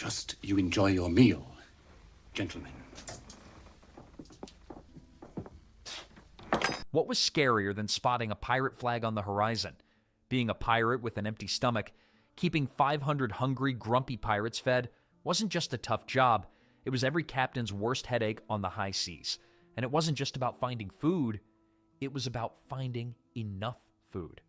trust you enjoy your meal, gentlemen. What was scarier than spotting a pirate flag on the horizon? Being a pirate with an empty stomach, keeping 500 hungry, grumpy pirates fed wasn't just a tough job, it was every captain's worst headache on the high seas. And it wasn't just about finding food, it was about finding enough food.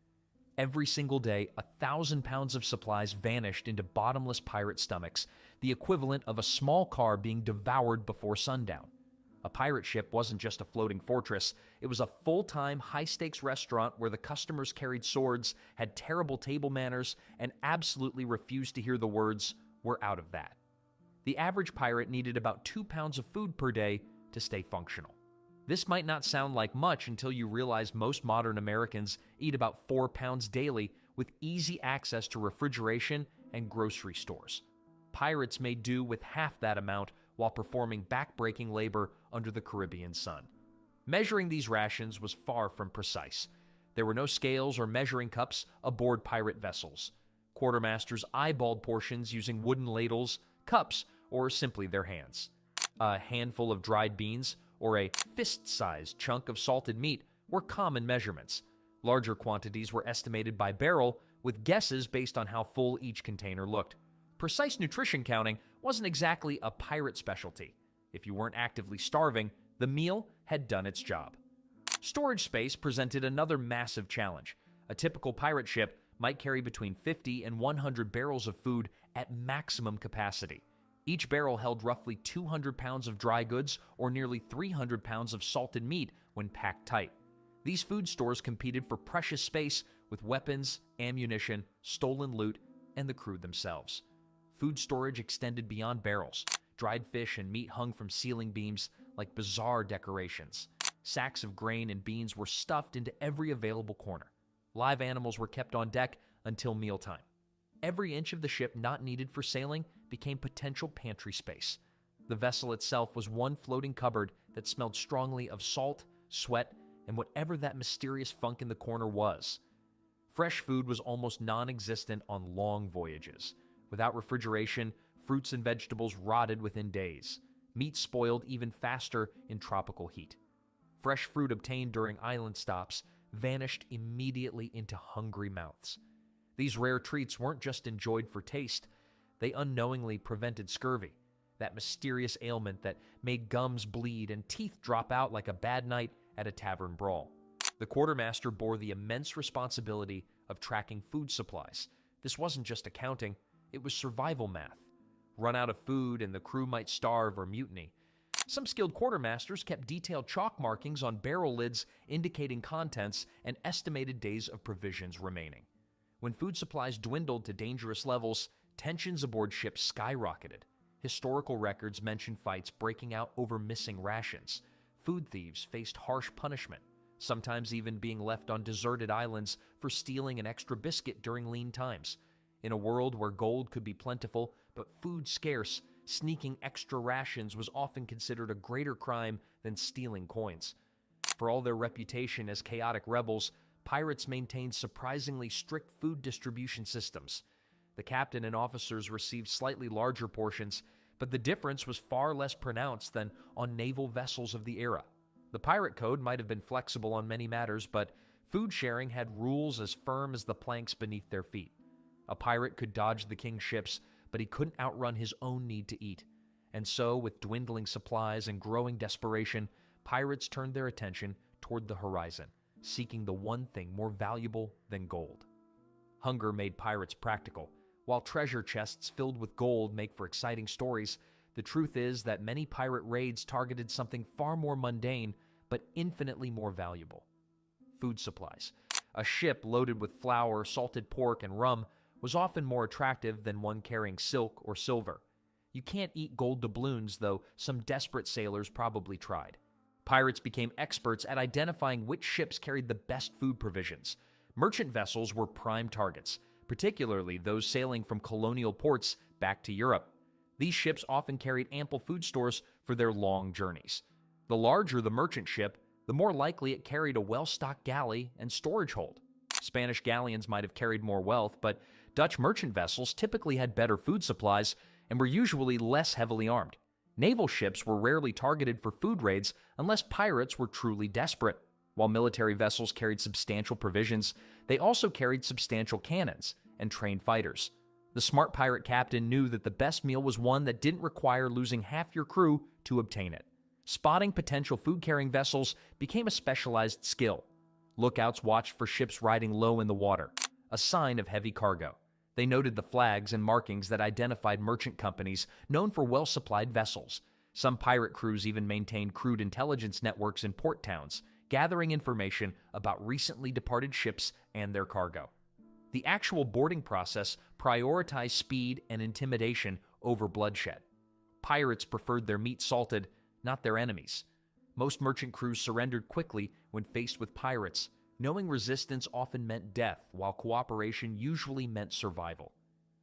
Every single day, 1,000 pounds of supplies vanished into bottomless pirate stomachs, the equivalent of a small car being devoured before sundown. A pirate ship wasn't just a floating fortress, it was a full-time, high-stakes restaurant where the customers carried swords, had terrible table manners, and absolutely refused to hear the words, "We're out of that." The average pirate needed about 2 pounds of food per day to stay functional. This might not sound like much until you realize most modern Americans eat about 4 pounds daily with easy access to refrigeration and grocery stores. Pirates may do with half that amount while performing back-breaking labor under the Caribbean sun. Measuring these rations was far from precise. There were no scales or measuring cups aboard pirate vessels. Quartermasters eyeballed portions using wooden ladles, cups, or simply their hands. A handful of dried beans or a fist-sized chunk of salted meat were common measurements. Larger quantities were estimated by barrel, with guesses based on how full each container looked. Precise nutrition counting wasn't exactly a pirate specialty. If you weren't actively starving, the meal had done its job. Storage space presented another massive challenge. A typical pirate ship might carry between 50 and 100 barrels of food at maximum capacity. Each barrel held roughly 200 pounds of dry goods or nearly 300 pounds of salted meat when packed tight. These food stores competed for precious space with weapons, ammunition, stolen loot, and the crew themselves. Food storage extended beyond barrels. Dried fish and meat hung from ceiling beams like bizarre decorations. Sacks of grain and beans were stuffed into every available corner. Live animals were kept on deck until mealtime. Every inch of the ship not needed for sailing became potential pantry space. The vessel itself was one floating cupboard that smelled strongly of salt, sweat, and whatever that mysterious funk in the corner was. Fresh food was almost non-existent on long voyages. Without refrigeration, fruits and vegetables rotted within days. Meat spoiled even faster in tropical heat. Fresh fruit obtained during island stops vanished immediately into hungry mouths. These rare treats weren't just enjoyed for taste, they unknowingly prevented scurvy, that mysterious ailment that made gums bleed and teeth drop out like a bad night at a tavern brawl. The quartermaster bore the immense responsibility of tracking food supplies. This wasn't just accounting, it was survival math. Run out of food and the crew might starve or mutiny. Some skilled quartermasters kept detailed chalk markings on barrel lids indicating contents and estimated days of provisions remaining. When food supplies dwindled to dangerous levels, tensions aboard ships skyrocketed. Historical records mention fights breaking out over missing rations. Food thieves faced harsh punishment, sometimes even being left on deserted islands for stealing an extra biscuit during lean times. In a world where gold could be plentiful but food scarce, sneaking extra rations was often considered a greater crime than stealing coins. For all their reputation as chaotic rebels, pirates maintained surprisingly strict food distribution systems. The captain and officers received slightly larger portions, but the difference was far less pronounced than on naval vessels of the era. The pirate code might have been flexible on many matters, but food sharing had rules as firm as the planks beneath their feet. A pirate could dodge the king's ships, but he couldn't outrun his own need to eat. And so, with dwindling supplies and growing desperation, pirates turned their attention toward the horizon, seeking the one thing more valuable than gold. Hunger made pirates practical. While treasure chests filled with gold make for exciting stories, the truth is that many pirate raids targeted something far more mundane, but infinitely more valuable: food supplies. A ship loaded with flour, salted pork, and rum was often more attractive than one carrying silk or silver. You can't eat gold doubloons, though some desperate sailors probably tried. Pirates became experts at identifying which ships carried the best food provisions. Merchant vessels were prime targets, particularly those sailing from colonial ports back to Europe. These ships often carried ample food stores for their long journeys. The larger the merchant ship, the more likely it carried a well-stocked galley and storage hold. Spanish galleons might have carried more wealth, but Dutch merchant vessels typically had better food supplies, and were usually less heavily armed. Naval ships were rarely targeted for food raids unless pirates were truly desperate. While military vessels carried substantial provisions, they also carried substantial cannons and trained fighters. The smart pirate captain knew that the best meal was one that didn't require losing half your crew to obtain it. Spotting potential food-carrying vessels became a specialized skill. Lookouts watched for ships riding low in the water, a sign of heavy cargo. They noted the flags and markings that identified merchant companies known for well-supplied vessels. Some pirate crews even maintained crude intelligence networks in port towns, gathering information about recently departed ships and their cargo. The actual boarding process prioritized speed and intimidation over bloodshed. Pirates preferred their meat salted, not their enemies. Most merchant crews surrendered quickly when faced with pirates, knowing resistance often meant death, while cooperation usually meant survival.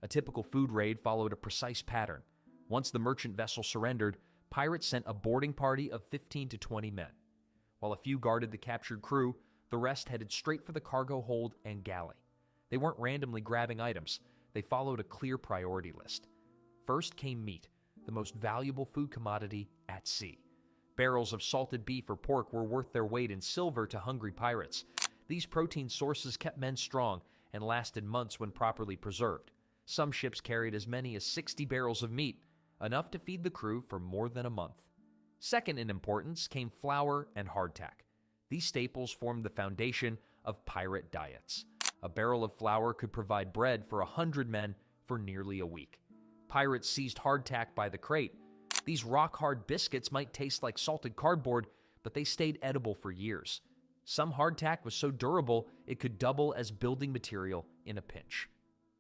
A typical food raid followed a precise pattern. Once the merchant vessel surrendered, pirates sent a boarding party of 15 to 20 men. While a few guarded the captured crew, the rest headed straight for the cargo hold and galley. They weren't randomly grabbing items. They followed a clear priority list. First came meat, the most valuable food commodity at sea. Barrels of salted beef or pork were worth their weight in silver to hungry pirates. These protein sources kept men strong and lasted months when properly preserved. Some ships carried as many as 60 barrels of meat, enough to feed the crew for more than a month. Second in importance came flour and hardtack. These staples formed the foundation of pirate diets. A barrel of flour could provide bread for 100 men for nearly a week. Pirates seized hardtack by the crate. These rock-hard biscuits might taste like salted cardboard, but they stayed edible for years. Some hardtack was so durable it could double as building material in a pinch.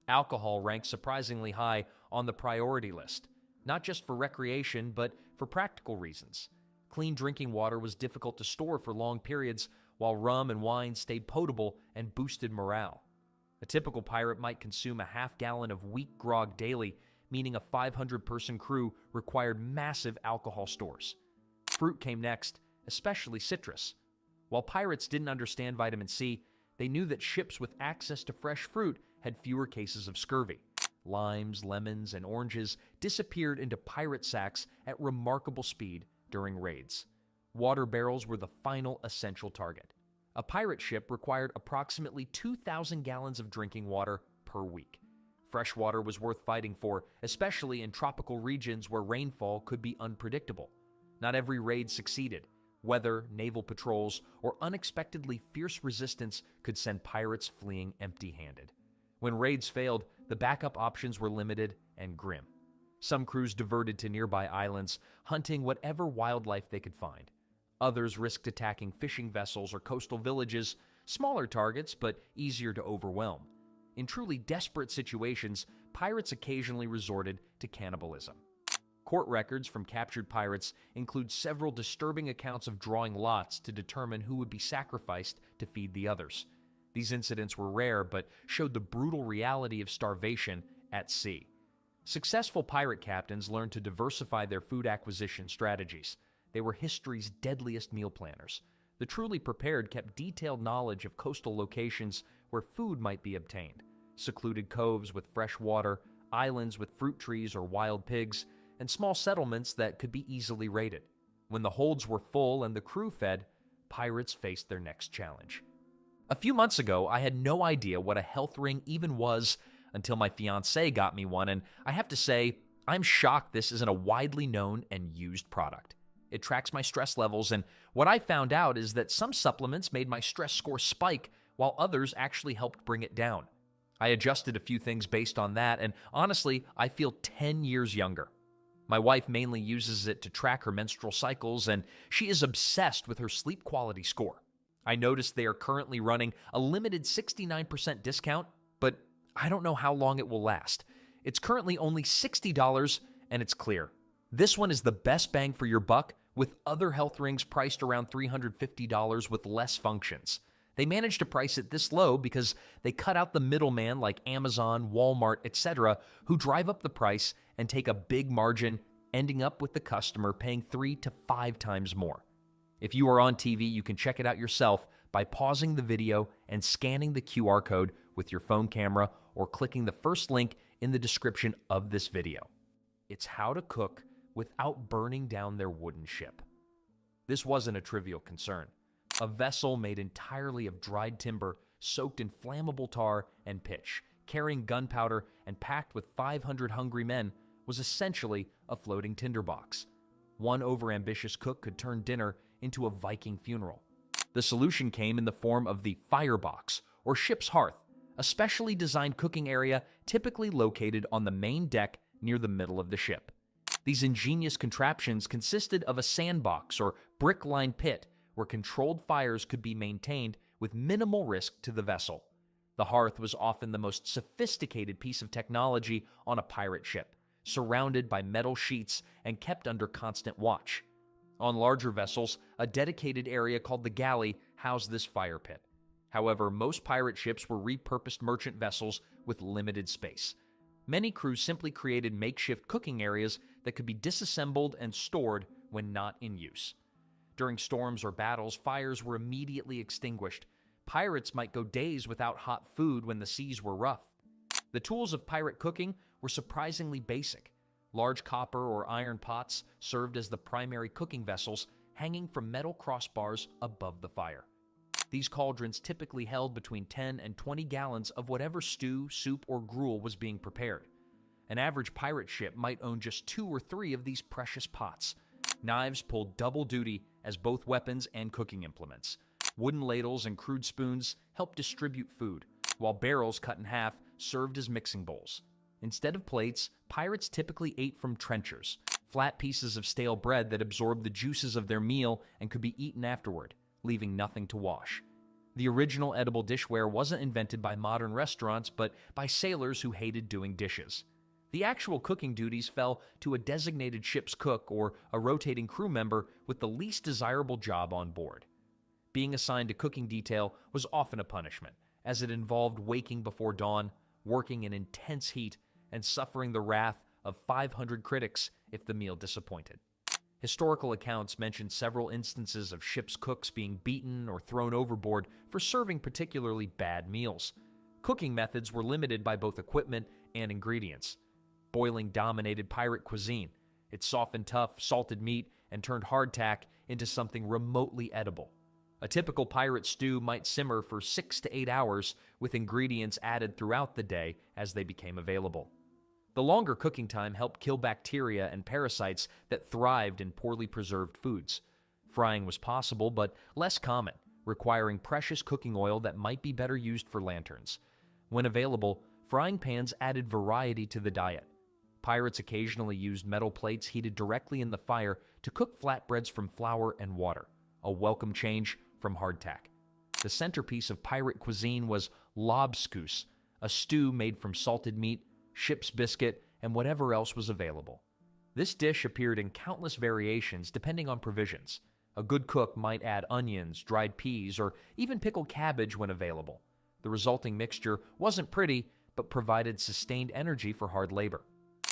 Alcohol ranked surprisingly high on the priority list, not just for recreation, but for practical reasons. Clean drinking water was difficult to store for long periods, while rum and wine stayed potable and boosted morale. A typical pirate might consume a half-gallon of weak grog daily, meaning a 500-person crew required massive alcohol stores. Fruit came next, especially citrus. While pirates didn't understand vitamin C, they knew that ships with access to fresh fruit had fewer cases of scurvy. Limes, lemons, and oranges disappeared into pirate sacks at remarkable speed during raids. Water barrels were the final essential target. A pirate ship required approximately 2,000 gallons of drinking water per week. Fresh water was worth fighting for, especially in tropical regions where rainfall could be unpredictable. Not every raid succeeded. Weather, naval patrols, or unexpectedly fierce resistance could send pirates fleeing empty-handed. When raids failed, the backup options were limited and grim. Some crews diverted to nearby islands, hunting whatever wildlife they could find. Others risked attacking fishing vessels or coastal villages, smaller targets but easier to overwhelm. In truly desperate situations, pirates occasionally resorted to cannibalism. Court records from captured pirates include several disturbing accounts of drawing lots to determine who would be sacrificed to feed the others. These incidents were rare, but showed the brutal reality of starvation at sea. Successful pirate captains learned to diversify their food acquisition strategies. They were history's deadliest meal planners. The truly prepared kept detailed knowledge of coastal locations where food might be obtained, secluded coves with fresh water, islands with fruit trees or wild pigs, and small settlements that could be easily raided. When the holds were full and the crew fed, pirates faced their next challenge. A few months ago, I had no idea what a health ring even was until my fiancée got me one, and I have to say, I'm shocked this isn't a widely known and used product. It tracks my stress levels, and what I found out is that some supplements made my stress score spike, while others actually helped bring it down. I adjusted a few things based on that, and honestly, I feel 10 years younger. My wife mainly uses it to track her menstrual cycles, and she is obsessed with her sleep quality score. I noticed they are currently running a limited 69% discount, but I don't know how long it will last. It's currently only $60, and it's clear. This one is the best bang for your buck, with other health rings priced around $350 with less functions. They managed to price it this low because they cut out the middleman like Amazon, Walmart, etc., who drive up the price and take a big margin, ending up with the customer paying 3 to 5 times more. If you are on TV, you can check it out yourself by pausing the video and scanning the QR code with your phone camera or clicking the first link in the description of this video. It's how to cook without burning down their wooden ship. This wasn't a trivial concern. A vessel made entirely of dried timber, soaked in flammable tar and pitch, carrying gunpowder and packed with 500 hungry men, was essentially a floating tinderbox. One overambitious cook could turn dinner into a Viking funeral. The solution came in the form of the firebox, or ship's hearth, a specially designed cooking area typically located on the main deck near the middle of the ship. These ingenious contraptions consisted of a sandbox or brick-lined pit where controlled fires could be maintained with minimal risk to the vessel. The hearth was often the most sophisticated piece of technology on a pirate ship, surrounded by metal sheets and kept under constant watch. On larger vessels, a dedicated area called the galley housed this fire pit. However, most pirate ships were repurposed merchant vessels with limited space. Many crews simply created makeshift cooking areas that could be disassembled and stored when not in use. During storms or battles, fires were immediately extinguished. Pirates might go days without hot food when the seas were rough. The tools of pirate cooking were surprisingly basic. Large copper or iron pots served as the primary cooking vessels, hanging from metal crossbars above the fire. These cauldrons typically held between 10 and 20 gallons of whatever stew, soup, or gruel was being prepared. An average pirate ship might own just 2 or 3 of these precious pots. Knives pulled double duty as both weapons and cooking implements. Wooden ladles and crude spoons helped distribute food, while barrels cut in half served as mixing bowls. Instead of plates, pirates typically ate from trenchers, flat pieces of stale bread that absorbed the juices of their meal and could be eaten afterward, leaving nothing to wash. The original edible dishware wasn't invented by modern restaurants, but by sailors who hated doing dishes. The actual cooking duties fell to a designated ship's cook or a rotating crew member with the least desirable job on board. Being assigned a cooking detail was often a punishment, as it involved waking before dawn, working in intense heat, and suffering the wrath of 500 critics if the meal disappointed. Historical accounts mention several instances of ship's cooks being beaten or thrown overboard for serving particularly bad meals. Cooking methods were limited by both equipment and ingredients. Boiling dominated pirate cuisine. It softened tough, salted meat and turned hardtack into something remotely edible. A typical pirate stew might simmer for 6 to 8 hours, with ingredients added throughout the day as they became available. The longer cooking time helped kill bacteria and parasites that thrived in poorly preserved foods. Frying was possible, but less common, requiring precious cooking oil that might be better used for lanterns. When available, frying pans added variety to the diet. Pirates occasionally used metal plates heated directly in the fire to cook flatbreads from flour and water, a welcome change from hardtack. The centerpiece of pirate cuisine was lobscouse, a stew made from salted meat, ship's biscuit, and whatever else was available. This dish appeared in countless variations depending on provisions. A good cook might add onions, dried peas, or even pickled cabbage when available. The resulting mixture wasn't pretty, but provided sustained energy for hard labor.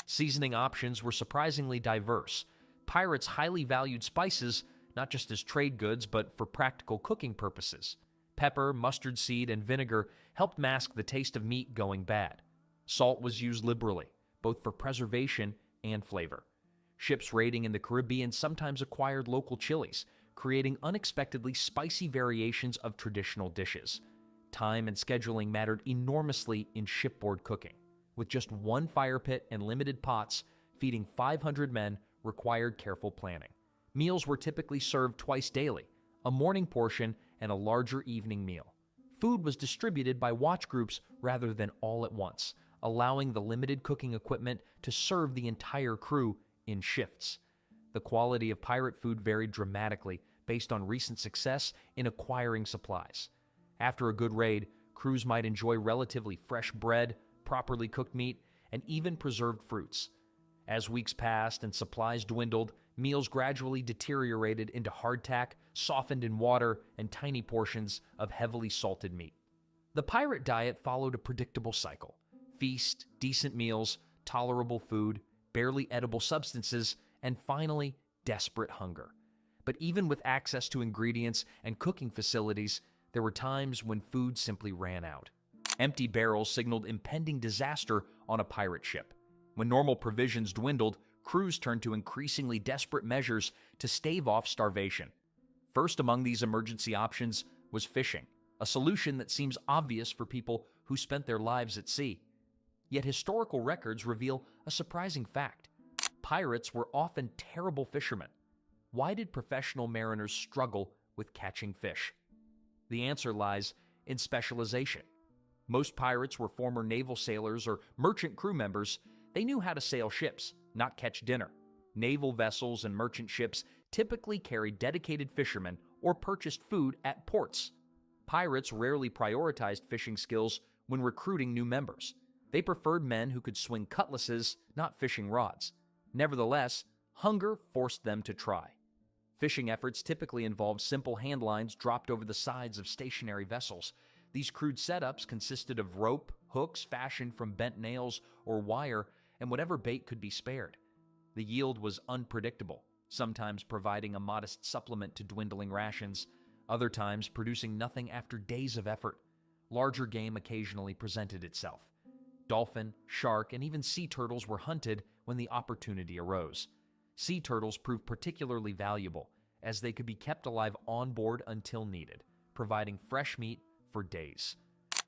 Seasoning options were surprisingly diverse. Pirates highly valued spices, not just as trade goods, but for practical cooking purposes. Pepper, mustard seed, and vinegar helped mask the taste of meat going bad. Salt was used liberally, both for preservation and flavor. Ships raiding in the Caribbean sometimes acquired local chilies, creating unexpectedly spicy variations of traditional dishes. Time and scheduling mattered enormously in shipboard cooking. With just one fire pit and limited pots, feeding 500 men required careful planning. Meals were typically served twice daily, a morning portion and a larger evening meal. Food was distributed by watch groups rather than all at once, allowing the limited cooking equipment to serve the entire crew in shifts. The quality of pirate food varied dramatically based on recent success in acquiring supplies. After a good raid, crews might enjoy relatively fresh bread, properly cooked meat, and even preserved fruits. As weeks passed and supplies dwindled, meals gradually deteriorated into hardtack, softened in water, and tiny portions of heavily salted meat. The pirate diet followed a predictable cycle: feast, decent meals, tolerable food, barely edible substances, and finally, desperate hunger. But even with access to ingredients and cooking facilities, there were times when food simply ran out. Empty barrels signaled impending disaster on a pirate ship. When normal provisions dwindled, crews turned to increasingly desperate measures to stave off starvation. First among these emergency options was fishing, a solution that seems obvious for people who spent their lives at sea. Yet historical records reveal a surprising fact. Pirates were often terrible fishermen. Why did professional mariners struggle with catching fish? The answer lies in specialization. Most pirates were former naval sailors or merchant crew members. They knew how to sail ships, not catch dinner. Naval vessels and merchant ships typically carried dedicated fishermen or purchased food at ports. Pirates rarely prioritized fishing skills when recruiting new members. They preferred men who could swing cutlasses, not fishing rods. Nevertheless, hunger forced them to try. Fishing efforts typically involved simple hand lines dropped over the sides of stationary vessels. These crude setups consisted of rope, hooks fashioned from bent nails or wire, and whatever bait could be spared. The yield was unpredictable, sometimes providing a modest supplement to dwindling rations, other times producing nothing after days of effort. Larger game occasionally presented itself. Dolphin, shark, and even sea turtles were hunted when the opportunity arose. Sea turtles proved particularly valuable, as they could be kept alive on board until needed, providing fresh meat for days.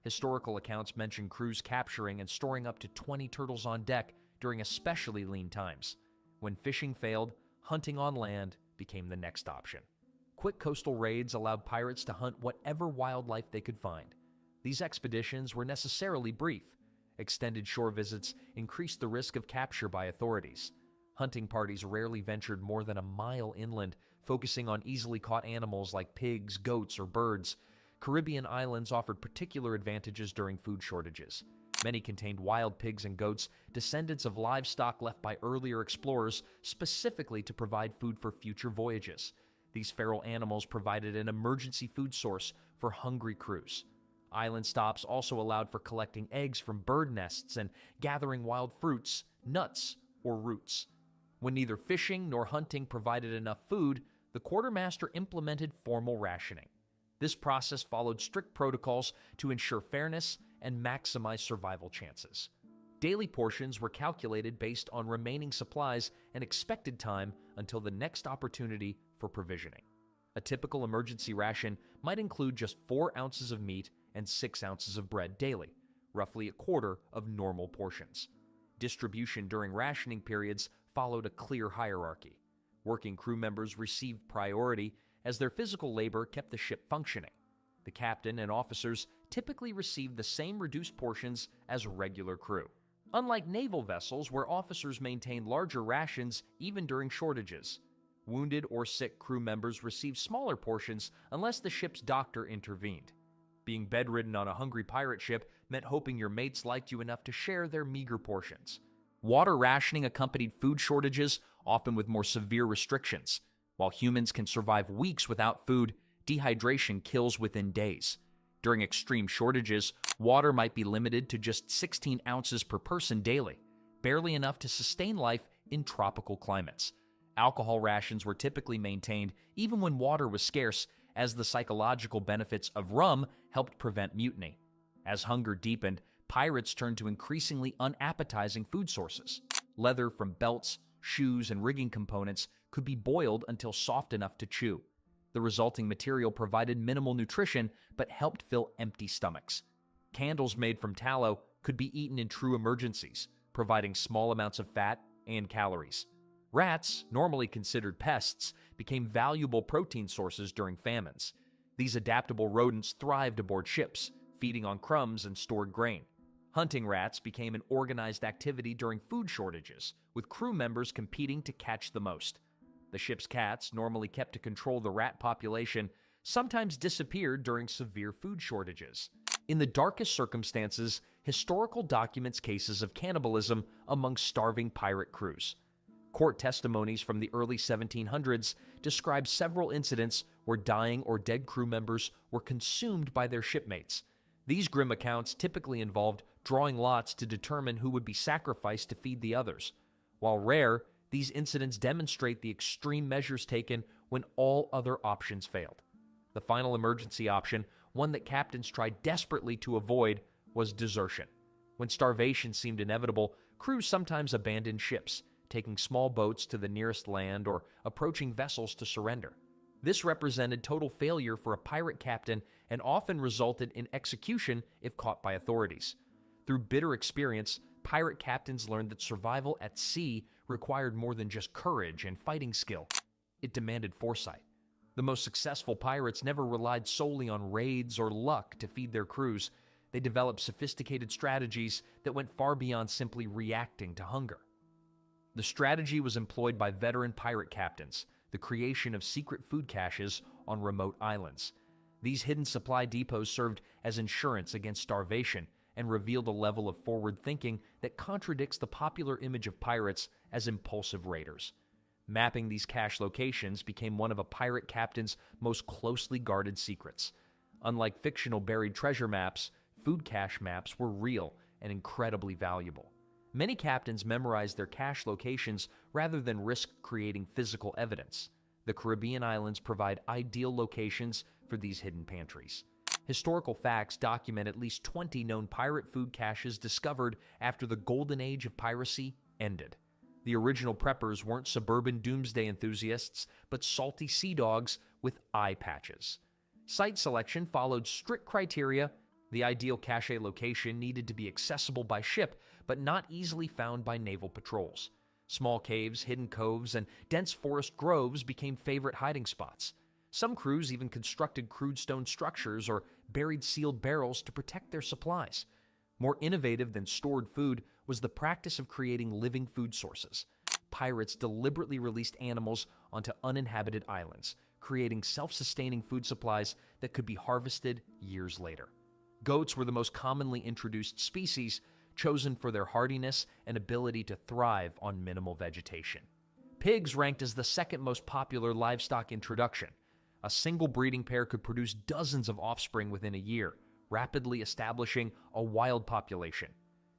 Historical accounts mention crews capturing and storing up to 20 turtles on deck during especially lean times. When fishing failed, hunting on land became the next option. Quick coastal raids allowed pirates to hunt whatever wildlife they could find. These expeditions were necessarily brief. Extended shore visits increased the risk of capture by authorities. Hunting parties rarely ventured more than a mile inland, focusing on easily caught animals like pigs, goats, or birds. Caribbean islands offered particular advantages during food shortages. Many contained wild pigs and goats, descendants of livestock left by earlier explorers specifically to provide food for future voyages. These feral animals provided an emergency food source for hungry crews. Island stops also allowed for collecting eggs from bird nests and gathering wild fruits, nuts, or roots. When neither fishing nor hunting provided enough food, the quartermaster implemented formal rationing. This process followed strict protocols to ensure fairness and maximize survival chances. Daily portions were calculated based on remaining supplies and expected time until the next opportunity for provisioning. A typical emergency ration might include just 4 ounces of meat and 6 ounces of bread daily, roughly a quarter of normal portions. Distribution during rationing periods followed a clear hierarchy. Working crew members received priority as their physical labor kept the ship functioning. The captain and officers typically received the same reduced portions as regular crew. Unlike naval vessels where officers maintained larger rations even during shortages, wounded or sick crew members received smaller portions unless the ship's doctor intervened. Being bedridden on a hungry pirate ship meant hoping your mates liked you enough to share their meager portions. Water rationing accompanied food shortages, often with more severe restrictions. While humans can survive weeks without food, dehydration kills within days. During extreme shortages, water might be limited to just 16 ounces per person daily, barely enough to sustain life in tropical climates. Alcohol rations were typically maintained even when water was scarce, as the psychological benefits of rum helped prevent mutiny. As hunger deepened, pirates turned to increasingly unappetizing food sources. Leather from belts, shoes, and rigging components could be boiled until soft enough to chew. The resulting material provided minimal nutrition but helped fill empty stomachs. Candles made from tallow could be eaten in true emergencies, providing small amounts of fat and calories. Rats, normally considered pests, became valuable protein sources during famines. These adaptable rodents thrived aboard ships, feeding on crumbs and stored grain. Hunting rats became an organized activity during food shortages, with crew members competing to catch the most. The ship's cats, normally kept to control the rat population, sometimes disappeared during severe food shortages. In the darkest circumstances, historical documents cases of cannibalism among starving pirate crews. Court testimonies from the early 1700s describe several incidents where dying or dead crew members were consumed by their shipmates. These grim accounts typically involved drawing lots to determine who would be sacrificed to feed the others. While rare, these incidents demonstrate the extreme measures taken when all other options failed. The final emergency option, one that captains tried desperately to avoid, was desertion. When starvation seemed inevitable, crews sometimes abandoned ships, taking small boats to the nearest land or approaching vessels to surrender. This represented total failure for a pirate captain and often resulted in execution if caught by authorities. Through bitter experience, pirate captains learned that survival at sea required more than just courage and fighting skill. It demanded foresight. The most successful pirates never relied solely on raids or luck to feed their crews. They developed sophisticated strategies that went far beyond simply reacting to hunger. The strategy was employed by veteran pirate captains, the creation of secret food caches on remote islands. These hidden supply depots served as insurance against starvation and revealed a level of forward thinking that contradicts the popular image of pirates as impulsive raiders. Mapping these cache locations became one of a pirate captain's most closely guarded secrets. Unlike fictional buried treasure maps, food cache maps were real and incredibly valuable. Many captains memorized their cache locations rather than risk creating physical evidence. The Caribbean islands provide ideal locations for these hidden pantries. Historical facts document at least 20 known pirate food caches discovered after the golden age of piracy ended. The original preppers weren't suburban doomsday enthusiasts, but salty sea dogs with eye patches. Site selection followed strict criteria. The ideal cache location needed to be accessible by ship, but not easily found by naval patrols. Small caves, hidden coves, and dense forest groves became favorite hiding spots. Some crews even constructed crude stone structures or buried sealed barrels to protect their supplies. More innovative than stored food was the practice of creating living food sources. Pirates deliberately released animals onto uninhabited islands, creating self-sustaining food supplies that could be harvested years later. Goats were the most commonly introduced species, chosen for their hardiness and ability to thrive on minimal vegetation. Pigs ranked as the second most popular livestock introduction. A single breeding pair could produce dozens of offspring within a year, rapidly establishing a wild population.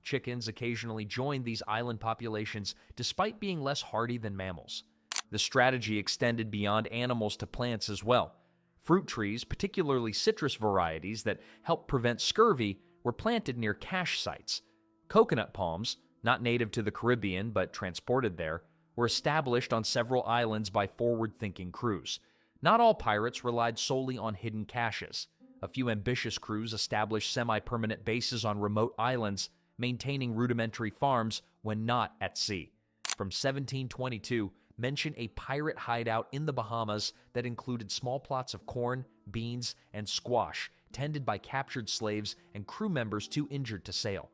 Chickens occasionally joined these island populations despite being less hardy than mammals. The strategy extended beyond animals to plants as well. Fruit trees, particularly citrus varieties that help prevent scurvy, were planted near cache sites. Coconut palms, not native to the Caribbean but transported there, were established on several islands by forward-thinking crews. Not all pirates relied solely on hidden caches. A few ambitious crews established semi-permanent bases on remote islands, maintaining rudimentary farms when not at sea. From 1722, mention a pirate hideout in the Bahamas that included small plots of corn, beans, and squash, tended by captured slaves and crew members too injured to sail.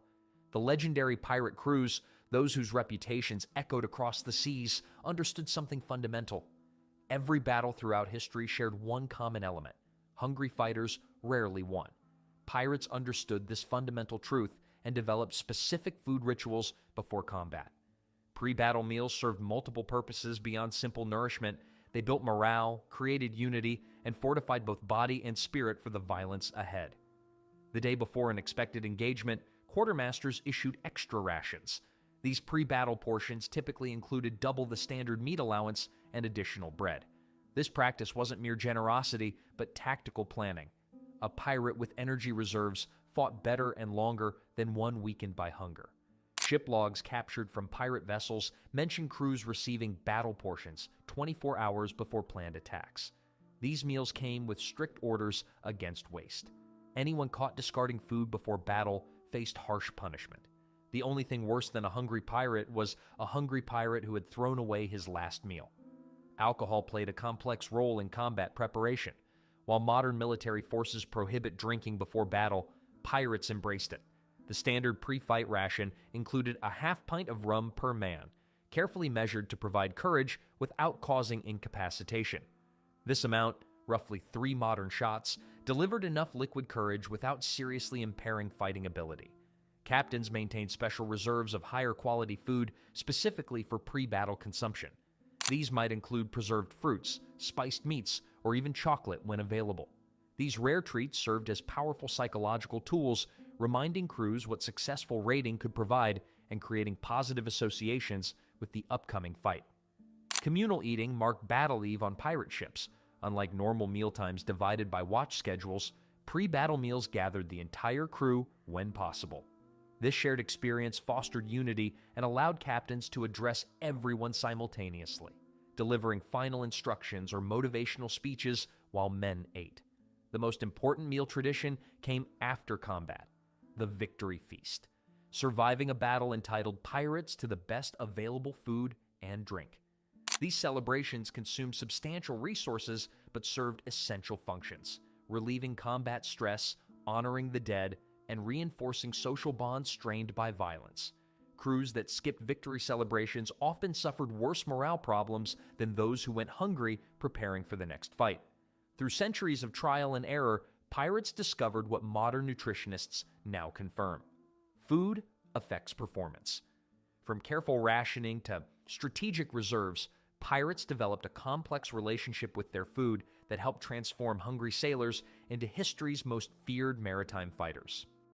The legendary pirate crews, those whose reputations echoed across the seas, understood something fundamental. Every battle throughout history shared one common element: hungry fighters rarely won. Pirates understood this fundamental truth and developed specific food rituals before combat. Pre-battle meals served multiple purposes beyond simple nourishment. They built morale, created unity, and fortified both body and spirit for the violence ahead. The day before an expected engagement, quartermasters issued extra rations. These pre-battle portions typically included double the standard meat allowance and additional bread. This practice wasn't mere generosity, but tactical planning. A pirate with energy reserves fought better and longer than one weakened by hunger. Ship logs captured from pirate vessels mention crews receiving battle portions 24 hours before planned attacks. These meals came with strict orders against waste. Anyone caught discarding food before battle faced harsh punishment. The only thing worse than a hungry pirate was a hungry pirate who had thrown away his last meal. Alcohol played a complex role in combat preparation. While modern military forces prohibit drinking before battle, pirates embraced it. The standard pre-fight ration included a half pint of rum per man, carefully measured to provide courage without causing incapacitation. This amount, roughly 3 modern shots, delivered enough liquid courage without seriously impairing fighting ability. Captains maintained special reserves of higher quality food specifically for pre-battle consumption. These might include preserved fruits, spiced meats, or even chocolate when available. These rare treats served as powerful psychological tools, reminding crews what successful raiding could provide and creating positive associations with the upcoming fight. Communal eating marked battle eve on pirate ships. Unlike normal mealtimes divided by watch schedules, pre-battle meals gathered the entire crew when possible. This shared experience fostered unity and allowed captains to address everyone simultaneously, delivering final instructions or motivational speeches while men ate. The most important meal tradition came after combat, the victory feast, surviving a battle entitled Pirates to the Best Available Food and Drink. These celebrations consumed substantial resources but served essential functions, relieving combat stress, honoring the dead, and reinforcing social bonds strained by violence. Crews that skipped victory celebrations often suffered worse morale problems than those who went hungry preparing for the next fight. Through centuries of trial and error, pirates discovered what modern nutritionists now confirm. Food affects performance. From careful rationing to strategic reserves, pirates developed a complex relationship with their food that helped transform hungry sailors into history's most feared maritime fighters.